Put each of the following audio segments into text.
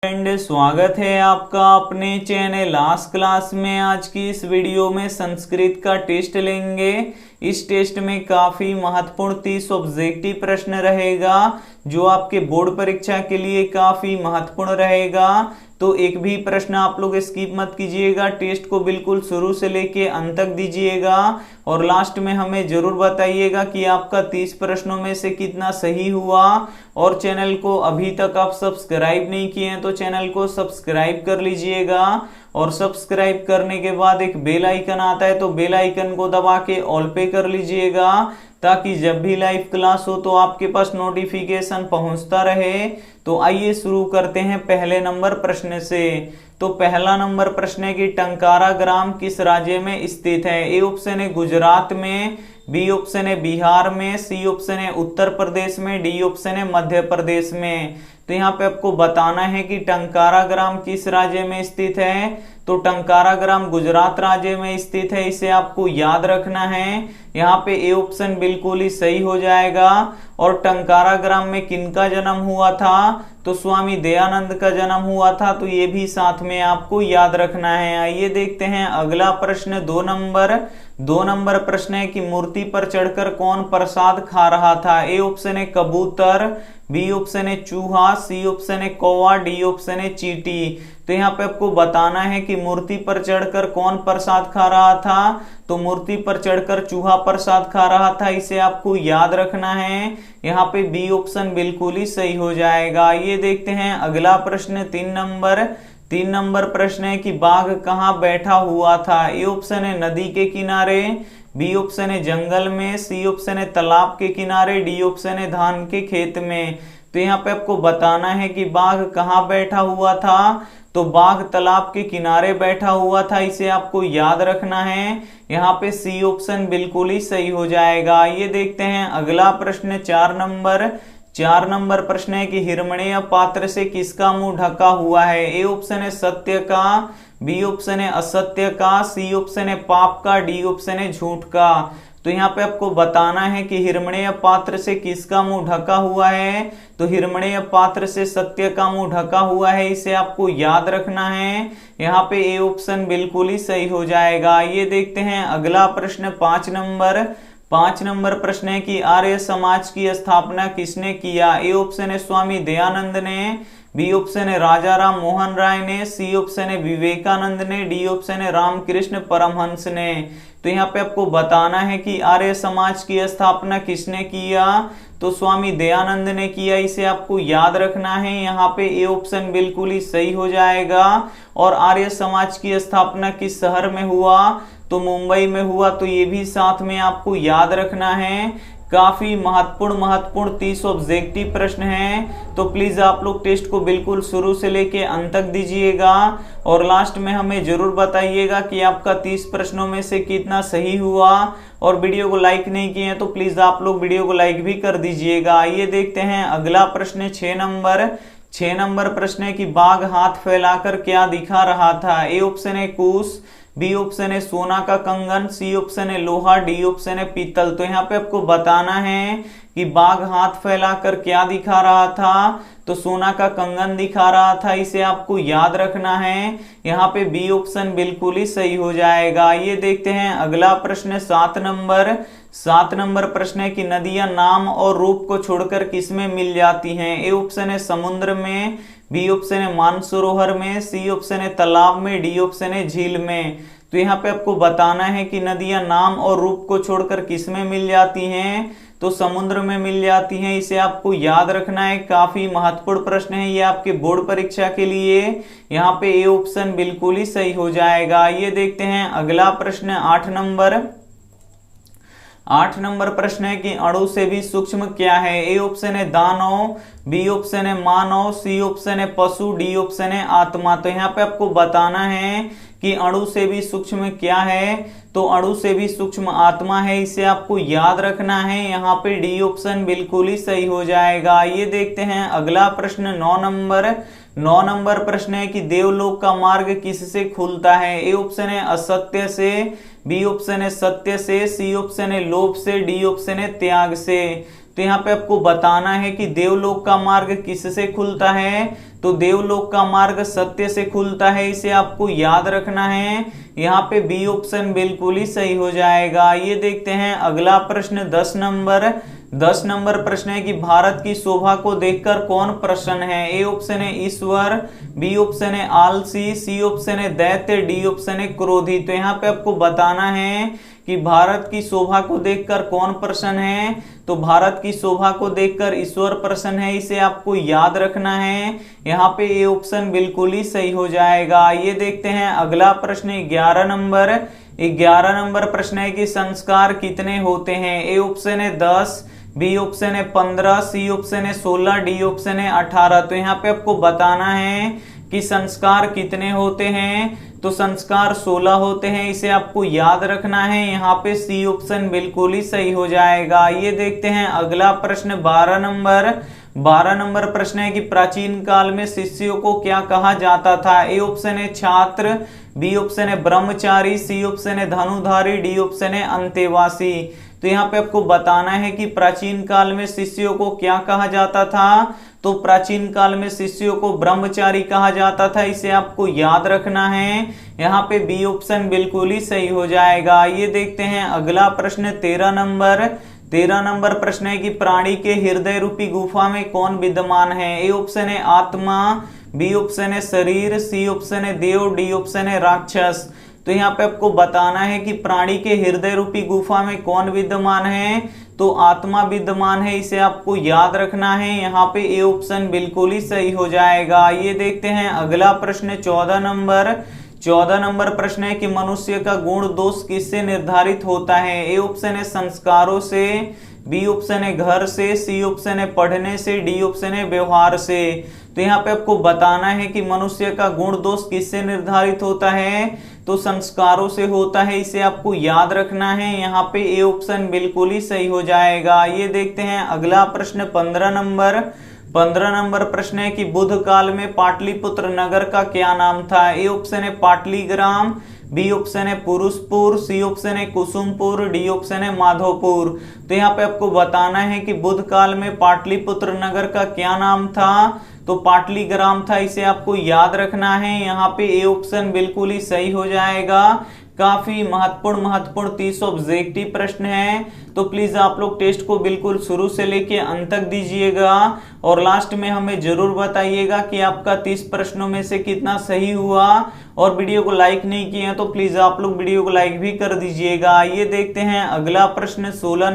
Friend, स्वागत है आपका अपने चैनल आज क्लास में। आज की इस वीडियो में संस्कृत का टेस्ट लेंगे। इस टेस्ट में काफी महत्वपूर्ण 30 ऑब्जेक्टिव प्रश्न रहेगा जो आपके बोर्ड परीक्षा के लिए काफी महत्वपूर्ण रहेगा। तो एक भी प्रश्न आप लोग स्किप मत कीजिएगा, टेस्ट को बिल्कुल शुरू से लेके अंत तक दीजिएगा और लास्ट में हमें जरूर बताइएगा कि आपका 30 प्रश्नों में से कितना सही हुआ। और चैनल को अभी तक आप सब्सक्राइब नहीं किए हैं तो चैनल को सब्सक्राइब कर लीजिएगा और सब्सक्राइब करने के बाद एक बेल आइकन आता है तो बेल आइकन को दबा के ऑल पे कर लीजिएगा ताकि जब भी लाइव क्लास हो तो आपके पास नोटिफिकेशन पहुंचता रहे। तो आइए शुरू करते हैं पहले नंबर प्रश्न से। तो पहला नंबर प्रश्न है कि टंकारा ग्राम किस राज्य में स्थित है। ए ऑप्शन है गुजरात में, बी ऑप्शन है बिहार में, सी ऑप्शन है उत्तर प्रदेश में, डी ऑप्शन है मध्य प्रदेश में। तो यहाँ पे आपको बताना है कि टंकारा ग्राम किस राज्य में स्थित है। तो टंकारा ग्राम गुजरात राज्य में स्थित है, इसे आपको याद रखना है। यहाँ पे ए ऑप्शन बिल्कुल ही सही हो जाएगा। और टंकारा ग्राम में किनका जन्म हुआ था, तो स्वामी दयानंद का जन्म हुआ था, तो ये भी साथ में आपको याद रखना है। आइए देखते हैं अगला प्रश्न। दो नंबर प्रश्न है कि मूर्ति पर चढ़कर कौन प्रसाद खा रहा था। ए ऑप्शन है कबूतर, बी ऑप्शन है चूहा, सी ऑप्शन है कौवा, डी ऑप्शन है चींटी। तो यहाँ पे आपको बताना है कि मूर्ति पर चढ़कर कौन प्रसाद खा रहा था। तो मूर्ति पर चढ़कर चूहा प्रसाद खा रहा था, इसे आपको याद रखना है। यहाँ पे बी ऑप्शन बिल्कुल ही सही हो जाएगा। ये देखते हैं अगला प्रश्न। 3 नंबर प्रश्न है कि बाघ कहाँ बैठा हुआ था। ए ऑप्शन है नदी के किनारे, बी ऑप्शन है जंगल में, सी ऑप्शन है तालाब के किनारे, डी ऑप्शन है धान के खेत में। तो यहाँ पे आपको बताना है कि बाघ कहाँ बैठा हुआ था। तो बाघ तालाब के किनारे बैठा हुआ था, इसे आपको याद रखना है। यहाँ पे सी ऑप्शन बिल्कुल ही सही हो जाएगा। ये देखते हैं अगला प्रश्न। 4 नंबर प्रश्न है कि हिरण्मय पात्र से किसका मुंह ढका हुआ है। ए ऑप्शन है सत्य का, बी ऑप्शन है असत्य का, सी ऑप्शन है पाप का, डी ऑप्शन है झूठ का। तो यहाँ पे आपको बताना है कि हिरण्मय पात्र से किसका मुंह ढका हुआ है। तो हिरण्मय पात्र से सत्य का मुंह ढका हुआ है, इसे आपको याद रखना है। यहाँ पे ए ऑप्शन बिल्कुल ही सही हो जाएगा। ये देखते हैं अगला प्रश्न। 5 नंबर प्रश्न है कि आर्य समाज की स्थापना किसने किया। ए ऑप्शन है स्वामी दयानंद ने, बी ऑप्शन है राजा राम मोहन राय ने, सी ऑप्शन है विवेकानंद ने, डी ऑप्शन है रामकृष्ण परमहंस ने। तो यहाँ पे आपको बताना है कि आर्य समाज की स्थापना किसने किया। तो स्वामी दयानंद ने किया, इसे आपको याद रखना है। यहाँ पे ए ऑप्शन बिल्कुल ही सही हो जाएगा। और आर्य समाज की स्थापना किस शहर में हुआ, तो मुंबई में हुआ, तो ये भी साथ में आपको याद रखना है। काफी महत्वपूर्ण 30 ऑब्जेक्टिव प्रश्न हैं, तो प्लीज आप लोग टेस्ट को बिल्कुल शुरू से लेके अंत तक दीजिएगा और लास्ट में हमें जरूर बताइएगा कि आपका 30 प्रश्नों में से कितना सही हुआ। और वीडियो को लाइक नहीं किए हैं तो प्लीज आप लोग वीडियो को लाइक भी कर दीजिएगा। आइए देखते हैं अगला प्रश्न। 6 नंबर प्रश्न है कि बाघ हाथ फैलाकर क्या दिखा रहा था। ए ऑप्शन है कुश, बी ऑप्शन है सोना का कंगन, सी ऑप्शन है लोहा, डी ऑप्शन है पीतल। तो यहाँ पे आपको बताना है कि बाघ हाथ फैलाकर क्या दिखा रहा था। तो सोना का कंगन दिखा रहा था, इसे आपको याद रखना है। यहाँ पे बी ऑप्शन बिल्कुल ही सही हो जाएगा। ये देखते हैं अगला प्रश्न। 7 नंबर प्रश्न है कि नदियां नाम और रूप को छोड़कर किसमें मिल जाती हैं। ए ऑप्शन है समुद्र में, बी ऑप्शन है मानसरोवर में, सी ऑप्शन है तालाब में, डी ऑप्शन है झील में। तो यहाँ पे आपको बताना है कि नदियां नाम और रूप को छोड़कर किसमें मिल जाती हैं। तो समुद्र में मिल जाती हैं, इसे आपको याद रखना है। काफी महत्वपूर्ण प्रश्न है ये आपके बोर्ड परीक्षा के लिए। यहाँ पे ए ऑप्शन बिल्कुल ही सही हो जाएगा। ये देखते हैं अगला प्रश्न। 8 नंबर प्रश्न है कि अणु से भी सूक्ष्म क्या है। ए ऑप्शन है दानव, बी ऑप्शन है मानव, सी ऑप्शन है पशु, डी ऑप्शन है आत्मा। तो यहाँ पे आपको बताना है कि अणु से भी सूक्ष्म क्या है। तो अणु से भी सूक्ष्म आत्मा है, इसे आपको याद रखना है। यहाँ पे डी ऑप्शन बिल्कुल ही सही हो जाएगा। ये देखते हैं अगला प्रश्न। 9 नंबर प्रश्न है कि देवलोक का मार्ग किससे खुलता है। ए ऑप्शन है असत्य से, बी ऑप्शन है सत्य से, सी ऑप्शन है लोभ से, डी ऑप्शन है त्याग से। तो तो यहाँ पे आपको बताना है कि देवलोक का मार्ग किससे खुलता है, तो देवलोक का मार्ग सत्य से खुलता है, इसे आपको याद रखना है। यहाँ पे बी ऑप्शन बिल्कुल ही सही हो जाएगा। ये देखते हैं अगला प्रश्न 10 नंबर प्रश्न है कि भारत की शोभा को देखकर कौन प्रसन्न है। ए ऑप्शन है ईश्वर, बी ऑप्शन है आलसी, सी ऑप्शन है दैत्य, डी ऑप्शन है क्रोधी। तो यहाँ पे आपको बताना है कि भारत की शोभा को देखकर कौन प्रसन्न है, तो भारत की शोभा को देखकर ईश्वर प्रसन्न है, इसे आपको याद रखना है। यहाँ पे ए ऑप्शन बिल्कुल ही सही हो जाएगा। ये देखते हैं अगला प्रश्न 11 नंबर प्रश्न है कि संस्कार कितने होते हैं। ए ऑप्शन है 10, बी ऑप्शन है 15, सी ऑप्शन है 16, डी ऑप्शन है 18। तो यहाँ पे आपको बताना है कि संस्कार कितने होते हैं, तो संस्कार 16 होते हैं, इसे आपको याद रखना है। यहाँ पे सी ऑप्शन बिल्कुल ही सही हो जाएगा। ये देखते हैं अगला प्रश्न 12 नंबर प्रश्न है कि प्राचीन काल में शिष्यों को क्या कहा जाता था। ए ऑप्शन है छात्र, बी ऑप्शन है ब्रह्मचारी, सी ऑप्शन है धनुधारी, डी ऑप्शन है अंतेवासी। तो यहाँ पे आपको बताना है कि प्राचीन काल में शिष्यों को क्या कहा जाता था, तो प्राचीन काल में शिष्यों को ब्रह्मचारी कहा जाता था, इसे आपको याद रखना है। यहाँ पे बी ऑप्शन बिल्कुल ही सही हो जाएगा। ये देखते हैं अगला प्रश्न 13 नंबर प्रश्न है कि प्राणी के हृदय रूपी गुफा में कौन विद्यमान है। ए ऑप्शन है आत्मा, बी ऑप्शन है शरीर, सी ऑप्शन है देव, डी ऑप्शन है राक्षस। तो यहाँ पे आपको बताना है कि प्राणी के हृदय रूपी गुफा में कौन विद्यमान है, तो आत्मा विद्यमान है, इसे आपको याद रखना है। यहाँ पे ए ऑप्शन बिल्कुल ही सही हो जाएगा। ये देखते हैं अगला प्रश्न 14 नंबर प्रश्न है कि मनुष्य का गुण दोष किससे निर्धारित होता है। ए ऑप्शन है संस्कारों से, बी ऑप्शन है घर से, सी ऑप्शन है पढ़ने से, डी ऑप्शन है व्यवहार से। तो यहाँ पे आपको बताना है कि मनुष्य का गुण दोष किससे निर्धारित होता है, तो संस्कारों से होता है, इसे आपको याद रखना है। यहाँ पे ए ऑप्शन बिल्कुल ही सही हो जाएगा। ये देखते हैं अगला प्रश्न 15 नंबर प्रश्न है कि बुद्ध काल में पाटलिपुत्र नगर का क्या नाम था। ए ऑप्शन है पाटलीग्राम, बी ऑप्शन है पुरुषपुर, सी ऑप्शन है कुसुमपुर, डी ऑप्शन है माधोपुर। तो यहाँ पे आपको बताना है कि बुद्ध काल में पाटलिपुत्र नगर का क्या नाम था, तो पाटलीग्राम था, इसे आपको याद रखना है। यहाँ पे ए ऑप्शन बिल्कुल ही सही हो जाएगा। काफी महत्वपूर्ण 30 ऑब्जेक्टिव प्रश्न है, तो प्लीज आप लोग टेस्ट को बिल्कुल शुरू से लेके अंत तक दीजिएगा और लास्ट में हमें जरूर बताइएगा कि आपका 30 प्रश्नों में से कितना सही हुआ। और वीडियो को लाइक नहीं किए हैं तो प्लीज आप लोग वीडियो को लाइक भी कर दीजिएगा। ये देखते हैं अगला प्रश्न 16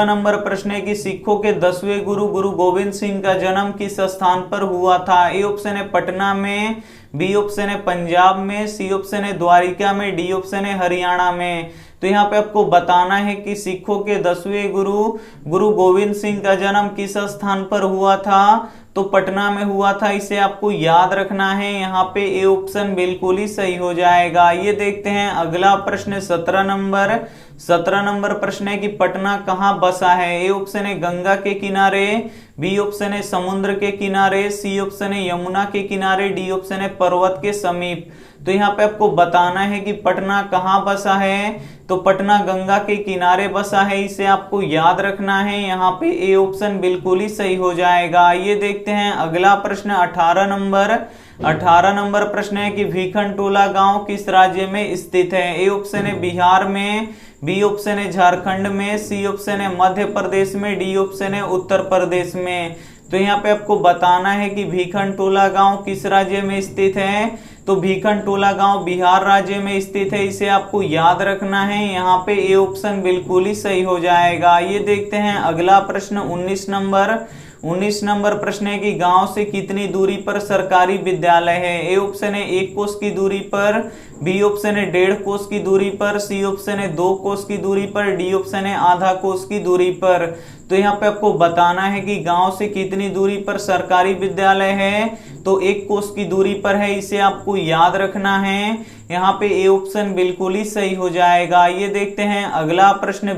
नंबर प्रश्न है कि सिखों के 10वें गुरु गोविंद सिंह का जन्म किस स्थान पर हुआ था। ए ऑप्शन है पटना में, बी ऑप्शन है पंजाब में, सी ऑप्शन है द्वारिका में, डी ऑप्शन है हरियाणा में। तो यहाँ पे आपको बताना है कि सिखों के 10वें गुरु गोविंद सिंह का जन्म किस स्थान पर हुआ था, तो पटना में हुआ था, इसे आपको याद रखना है। यहाँ पे ए ऑप्शन बिल्कुल ही सही हो जाएगा। ये देखते हैं अगला प्रश्न 17 नंबर प्रश्न है कि पटना कहाँ बसा है। ए ऑप्शन है गंगा के किनारे, बी ऑप्शन है समुद्र के किनारे, सी ऑप्शन है यमुना के किनारे, डी ऑप्शन है पर्वत के समीप। तो यहाँ पे आपको बताना है कि पटना कहाँ बसा है, तो पटना गंगा के किनारे बसा है, इसे आपको याद रखना है। यहाँ पे ए ऑप्शन बिल्कुल ही सही हो जाएगा। ये देखते हैं अगला प्रश्न 18 नंबर प्रश्न है कि भीखनटोला गांव किस राज्य में स्थित है। ए ऑप्शन है बिहार में, बी ऑप्शन है झारखंड में, सी ऑप्शन है मध्य प्रदेश में, डी ऑप्शन है उत्तर प्रदेश में। तो यहाँ पे आपको बताना है कि भीखनटोला गांव किस राज्य में स्थित है, तो भीखनटोला गांव बिहार राज्य में स्थित है, इसे आपको याद रखना है। यहाँ पे ए ऑप्शन बिल्कुल ही सही हो जाएगा। ये देखते हैं अगला प्रश्न 19 नंबर प्रश्न है कि गांव से कितनी दूरी पर सरकारी विद्यालय है। ए ऑप्शन है 1 कोस की दूरी पर, बी ऑप्शन है 1.5 कोस की दूरी पर, सी ऑप्शन है 2 कोस की दूरी पर, डी ऑप्शन है आधा कोस की दूरी पर। तो यहाँ पे आपको बताना है कि गांव से कितनी दूरी पर सरकारी विद्यालय है, तो 1 कोस की दूरी पर है, इसे आपको याद रखना है। यहाँ पे ए ऑप्शन बिल्कुल ही सही हो जाएगा। ये देखते हैं अगला प्रश्न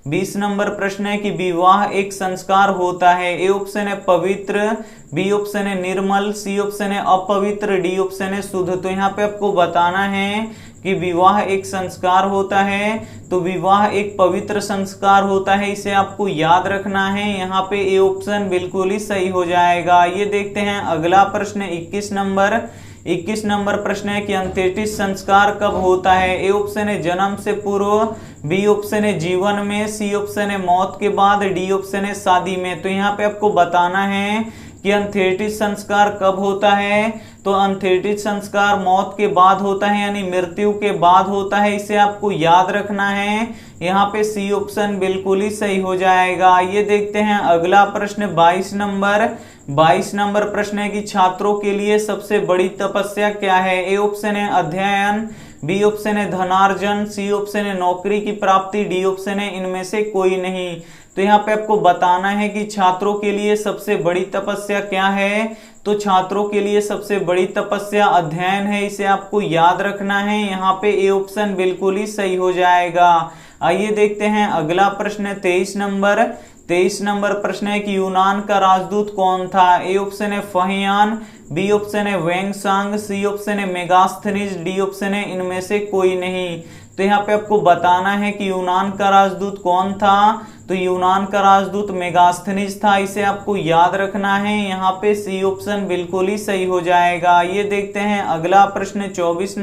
20 नंबर प्रश्न है कि विवाह एक संस्कार होता है। ए ऑप्शन है पवित्र, बी ऑप्शन है निर्मल, सी ऑप्शन है अपवित्र, डी ऑप्शन है शुद्ध। तो यहाँ पे आपको बताना है कि विवाह एक संस्कार होता है, तो विवाह एक पवित्र संस्कार होता है, इसे आपको याद रखना है। यहाँ पे ए ऑप्शन बिल्कुल ही सही हो जाएगा। ये देखते हैं अगला प्रश्न 21 नंबर प्रश्न है कि अंत्येष्टि संस्कार कब होता है। ए ऑप्शन है जन्म से पूर्व, बी ऑप्शन है जीवन में, सी ऑप्शन है मौत के बाद, डी ऑप्शन है शादी में। तो यहाँ पे आपको बताना है कि अंत्येष्टि संस्कार कब होता है। तो अंत्येष्टि संस्कार मौत के बाद होता है, यानी मृत्यु के बाद होता है, इसे आपको याद रखना है। यहाँ पे सी ऑप्शन बिल्कुल ही सही हो जाएगा। ये देखते हैं अगला प्रश्न 22 नंबर प्रश्न है कि छात्रों के लिए सबसे बड़ी तपस्या क्या है। ए ऑप्शन है अध्ययन, बी ऑप्शन है धनार्जन, सी ऑप्शन है नौकरी की प्राप्ति, डी ऑप्शन है इनमें से कोई नहीं। तो यहाँ पे आपको बताना है कि छात्रों के लिए सबसे बड़ी तपस्या क्या है। तो छात्रों के लिए सबसे बड़ी तपस्या अध्ययन है, इसे आपको याद रखना है। यहाँ पे ए ऑप्शन बिल्कुल ही सही हो जाएगा। आइए देखते हैं अगला प्रश्न 23 नंबर प्रश्न है कि यूनान का राजदूत कौन था। ए ऑप्शन है फहियान, बी ऑप्शन है वेंगसांग, सी ऑप्शन है मेगास्थनीज, डी ऑप्शन है इनमें से कोई नहीं। तो यहाँ पे आपको बताना है कि यूनान का राजदूत कौन था। तो यूनान का राजदूत मेगास्थनीज था, इसे आपको याद रखना है। यहाँ पे सी ऑप्शन बिल्कुल ही सही हो जाएगा। ये देखते हैं अगला प्रश्न 24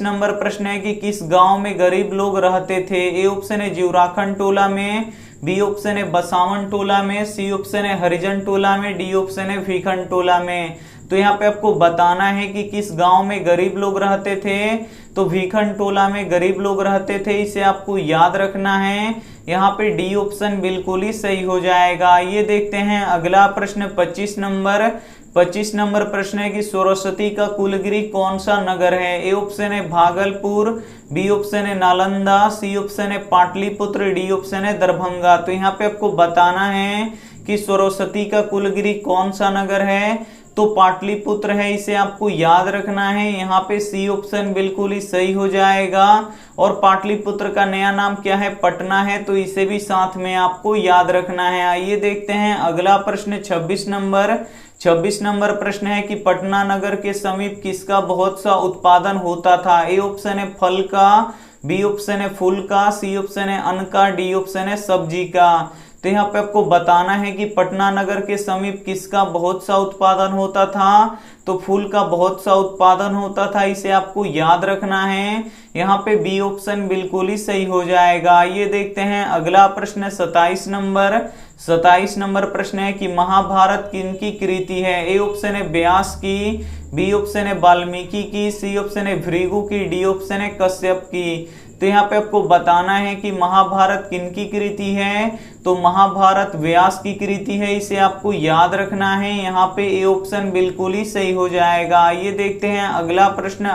नंबर प्रश्न है कि किस गांव में गरीब लोग रहते थे। ए ऑप्शन है जीवराखंड टोला में, बी ऑप्शन है बसावन टोला में, सी ऑप्शन है हरिजन टोला में, डी ऑप्शन है भीखन टोला में। तो यहाँ पे आपको बताना है कि किस गांव में गरीब लोग रहते थे। तो भीखन टोला में गरीब लोग रहते थे, इसे आपको याद रखना है। यहाँ पे डी ऑप्शन बिल्कुल ही सही हो जाएगा। ये देखते हैं अगला प्रश्न 25 नंबर प्रश्न है कि सरस्वती का कुलगिरी कौन सा नगर है। ए ऑप्शन है भागलपुर, बी ऑप्शन है नालंदा, सी ऑप्शन है पाटलिपुत्र, डी ऑप्शन है दरभंगा। तो यहाँ पे आपको बताना है कि सरस्वती का कुलगिरी कौन सा नगर है। तो पाटलिपुत्र है, इसे आपको याद रखना है। यहाँ पे सी ऑप्शन बिल्कुल ही सही हो जाएगा। और पाटलिपुत्र का नया नाम क्या है, पटना है, तो इसे भी साथ में आपको याद रखना है। आइए देखते हैं अगला प्रश्न 26 नंबर प्रश्न है कि पटना नगर के समीप किसका बहुत सा उत्पादन होता था। ए ऑप्शन है फल का, बी ऑप्शन है फूल का, सी ऑप्शन है अन्न का, डी ऑप्शन है सब्जी का। तो यहाँ पे आपको बताना है कि पटना नगर के समीप किसका बहुत सा उत्पादन होता था। तो फूल का बहुत सा उत्पादन होता था, इसे आपको याद रखना है। यहाँ पे बी ऑप्शन बिल्कुल ही सही हो जाएगा। ये देखते हैं अगला प्रश्न 27 नंबर प्रश्न है कि महाभारत किनकी कृति है। ए ऑप्शन है व्यास की, बी ऑप्शन है वाल्मीकि की, सी ऑप्शन है भृगु की, डी ऑप्शन है कश्यप की। तो यहाँ पे आपको बताना है कि महाभारत किनकी कृति है। तो महाभारत व्यास की कृति है, इसे आपको याद रखना है। यहाँ पे ए ऑप्शन बिल्कुल ही सही हो जाएगा। ये देखते हैं अगला प्रश्न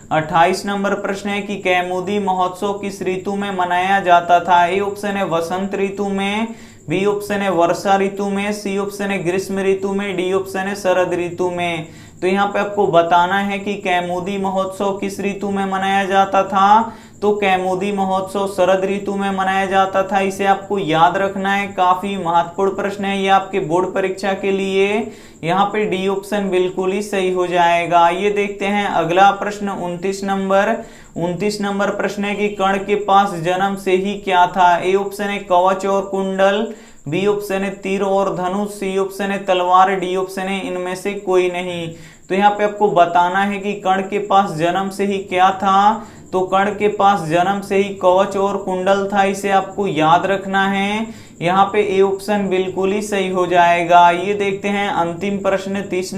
28 नंबर प्रश्न है कि कैमुदी महोत्सव किस ऋतु में मनाया जाता था। ए ऑप्शन है वसंत ऋतु में, बी ऑप्शन है वर्षा ऋतु में, सी ऑप्शन है ग्रीष्म ऋतु में, डी ऑप्शन है शरद ऋतु में। तो यहाँ पे आपको बताना है कि कैमुदी महोत्सव किस ऋतु में मनाया जाता था। तो कैमुदी महोत्सव शरद ऋतु में मनाया जाता था, इसे आपको याद रखना है। काफी महत्वपूर्ण प्रश्न है ये आपके बोर्ड परीक्षा के लिए। यहाँ पे डी ऑप्शन बिल्कुल ही सही हो जाएगा। ये देखते हैं अगला प्रश्न 29 नंबर प्रश्न है कि कर्ण के पास जन्म से ही क्या था। ए ऑप्शन है कवच और कुंडल, बी ऑप्शन है तीर और धनुष, सी ऑप्शन है तलवार, डी ऑप्शन है इनमें से कोई नहीं। तो यहाँ पे आपको बताना है कि कर्ण के पास जन्म से ही क्या था। तो कर्ण के पास जन्म से ही कवच और कुंडल था, इसे आपको याद रखना है। यहाँ पे ए ऑप्शन बिल्कुल ही सही हो जाएगा। ये देखते हैं अंतिम प्रश्न 30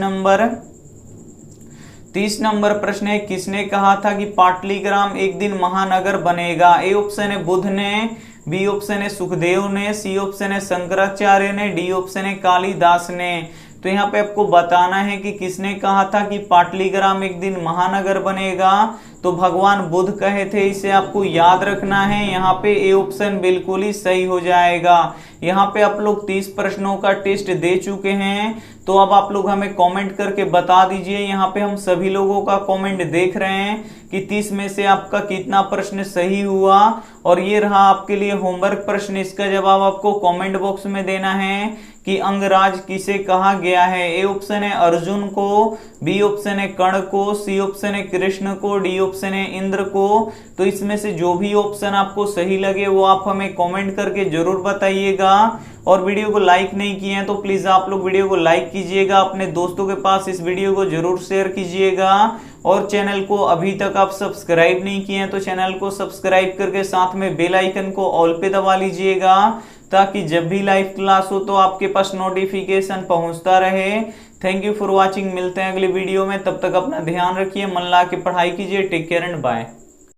नंबर प्रश्न है किसने कहा था कि पाटलिग्राम एक दिन महानगर बनेगा। ए ऑप्शन है बुद्ध ने, बी ऑप्शन है सुखदेव ने, सी ऑप्शन है शंकराचार्य ने, डी ऑप्शन है कालिदास ने। तो यहाँ पे आपको बताना है कि किसने कहा था कि पाटलिग्राम एक दिन महानगर बनेगा। तो भगवान बुद्ध कहे थे, इसे आपको याद रखना है। यहाँ पे ए ऑप्शन बिल्कुल ही सही हो जाएगा। यहाँ पे आप लोग 30 प्रश्नों का टेस्ट दे चुके हैं। तो अब आप लोग हमें कमेंट करके बता दीजिए। यहाँ पे हम सभी लोगों का कमेंट देख रहे हैं कि 30 में से आपका कितना प्रश्न सही हुआ। और ये रहा आपके लिए होमवर्क प्रश्न। इसका जवाब आपको कमेंट बॉक्स में देना है कि अंगराज किसे कहा गया है। ए ऑप्शन है अर्जुन को, बी ऑप्शन है कर्ण को, सी ऑप्शन है कृष्ण को, डी ऑप्शन है इंद्र को। तो इसमें से जो भी ऑप्शन आपको सही लगे वो आप हमें कमेंट करके जरूर बताइएगा। और वीडियो को लाइक नहीं किए हैं तो प्लीज आप लोग वीडियो को लाइक कीजिएगा, अपने दोस्तों के पास इस वीडियो को जरूर शेयर कीजिएगा। और चैनल को अभी तक आप सब्सक्राइब नहीं किए हैं तो चैनल को सब्सक्राइब करके साथ में बेल आइकन को ऑल पे दबा लीजिएगा, ताकि जब भी लाइव क्लास हो तो आपके पास नोटिफिकेशन पहुंचता रहे। Thank you for watching. मिलते हैं अगले वीडियो में, तब तक अपना ध्यान रखिए, मन लगा के पढ़ाई कीजिए। Take care and bye.